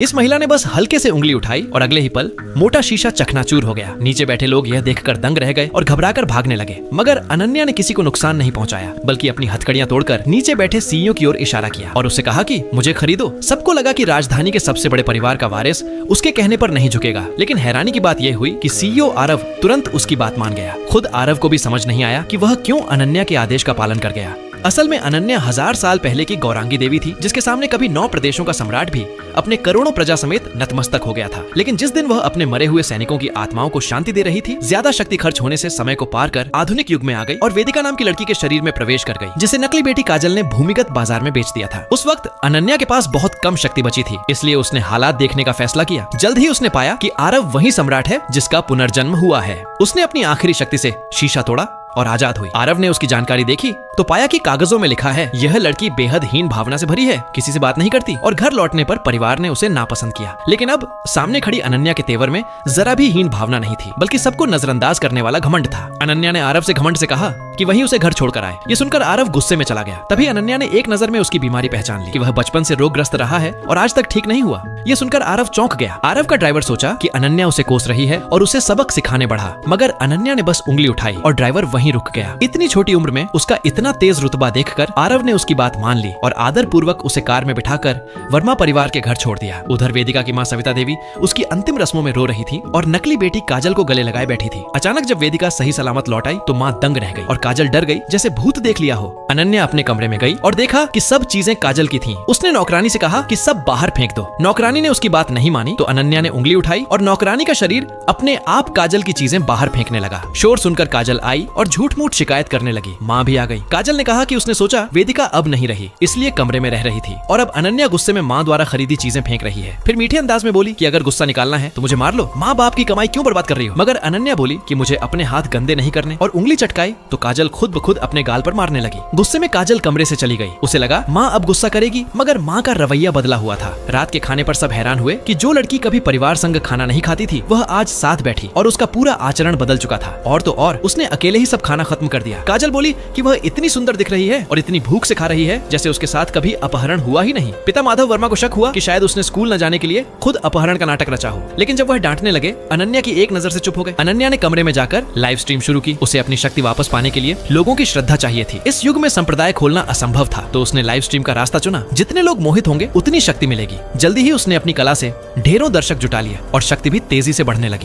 इस महिला ने बस हल्के से उंगली उठाई और अगले ही पल मोटा शीशा चकनाचूर हो गया। नीचे बैठे लोग यह देखकर दंग रह गए और घबराकर भागने लगे, मगर अनन्या ने किसी को नुकसान नहीं पहुंचाया, बल्कि अपनी हथकड़ियां तोड़कर नीचे बैठे सीईओ की ओर इशारा किया और उससे कहा कि मुझे खरीदो। सबको लगा कि राजधानी के सबसे बड़े परिवार का वारिस उसके कहने पर नहीं झुकेगा, लेकिन हैरानी की बात यह हुई कि सीईओ आरव तुरंत उसकी बात मान गया। खुद आरव को भी समझ नहीं आया कि वह क्यों अनन्या के आदेश का पालन कर गया। असल में अनन्या 1000 साल पहले की गौरांगी देवी थी, जिसके सामने कभी 9 प्रदेशों का सम्राट भी अपने करोड़ों प्रजा समेत नतमस्तक हो गया था। लेकिन जिस दिन वह अपने मरे हुए सैनिकों की आत्माओं को शांति दे रही थी, ज्यादा शक्ति खर्च होने से समय को पार कर आधुनिक युग में आ गई और वेदिका नाम की लड़की के शरीर में प्रवेश कर गई, जिसे नकली बेटी काजल ने भूमिगत बाजार में बेच दिया था। उस वक्त अनन्या के पास बहुत कम शक्ति बची थी, इसलिए उसने हालात देखने का फैसला किया। जल्द ही उसने पाया कि आरव वही सम्राट है जिसका पुनर्जन्म हुआ है। उसने अपनी आखिरी शक्ति से शीशा तोड़ा और आजाद हुई। आरव ने उसकी जानकारी देखी तो पाया कि कागजों में लिखा है यह लड़की बेहद हीन भावना से भरी है, किसी से बात नहीं करती और घर लौटने पर परिवार ने उसे नापसंद किया। लेकिन अब सामने खड़ी अनन्या के तेवर में जरा भी हीन भावना नहीं थी, बल्कि सबको नजरअंदाज करने वाला घमंड था। अनन्या ने आरव से घमंड से कहा कि वही उसे घर छोड़कर आए। ये सुनकर आरव गुस्से में चला गया। तभी अनन्या ने एक नजर में उसकी बीमारी पहचान ली कि वह बचपन से रोगग्रस्त रहा है और आज तक ठीक नहीं हुआ। ये सुनकर आरव चौंक गया। आरव का ड्राइवर सोचा कि अनन्या उसे कोस रही है और उसे सबक सिखाने बढ़ा, मगर अनन्या ने बस उंगली उठाई और ड्राइवर वहीं रुक गया। इतनी छोटी उम्र में उसका इतना तेज रुतबा देखकर आरव ने उसकी बात मान ली और आदर पूर्वक उसे कार में बिठाकर वर्मा परिवार के घर छोड़ दिया। उधर वेदिका की माँ सविता देवी उसकी अंतिम रस्मों में रो रही थी और नकली बेटी काजल को गले लगाए बैठी थी। अचानक जब वेदिका सही सलामत लौट आई तो माँ दंग रह गई और काजल डर गई जैसे भूत देख लिया हो। अनन्या अपने कमरे में गई और देखा कि सब चीजें काजल की थीं। उसने नौकरानी से कहा कि सब बाहर फेंक दो। नौकरानी ने उसकी बात नहीं मानी तो अनन्या ने उंगली उठाई और नौकरानी का शरीर अपने आप काजल की चीजें बाहर फेंकने लगा। शोर सुनकर काजल आई और झूठ मूठ शिकायत करने लगी। माँ भी आ गई। काजल ने कहा कि उसने सोचा वेदिका अब नहीं रही, इसलिए कमरे में रह रही थी और अब अनन्या गुस्से में माँ द्वारा खरीदी चीजें फेंक रही है। फिर मीठे अंदाज में बोली कि अगर गुस्सा निकालना है तो मुझे मार लो, माँ बाप की कमाई क्यों बर्बाद कर रही हो। मगर अनन्या बोली कि मुझे अपने हाथ गंदे नहीं करने और उंगली चटकाई तो काजल खुद ब खुद अपने गाल पर मारने लगी। गुस्से में काजल कमरे से चली गई। उसे लगा माँ अब गुस्सा करेगी, मगर माँ का रवैया बदला हुआ था। रात के खाने पर सब हैरान हुए कि जो लड़की कभी परिवार संग खाना नहीं खाती थी वह आज साथ बैठी और उसका पूरा आचरण बदल चुका था। और तो और उसने अकेले ही सब खाना खत्म कर दिया। काजल बोली कि वह इतनी सुंदर दिख रही है और इतनी भूख से खा रही है जैसे उसके साथ कभी अपहरण हुआ ही नहीं। पिता माधव वर्मा को शक हुआ कि शायद उसने स्कूल न जाने के लिए खुद अपहरण का नाटक रचा हो, लेकिन जब वह डांटने लगे अनन्या की एक नजर से चुप हो गए। अनन्या ने कमरे में जाकर लाइव स्ट्रीम शुरू की। उसे अपनी शक्ति वापस पाने के लिए लोगों की श्रद्धा चाहिए थी। इस युग में संप्रदाय खोलना असंभव था, तो उसने लाइव स्ट्रीम का रास्ता चुना। जितने लोग मोहित होंगे उतनी शक्ति मिलेगी। जल्दी ही उसने अपनी कला से ढेरों दर्शक जुटा लिए और शक्ति भी तेजी से बढ़ने लगी।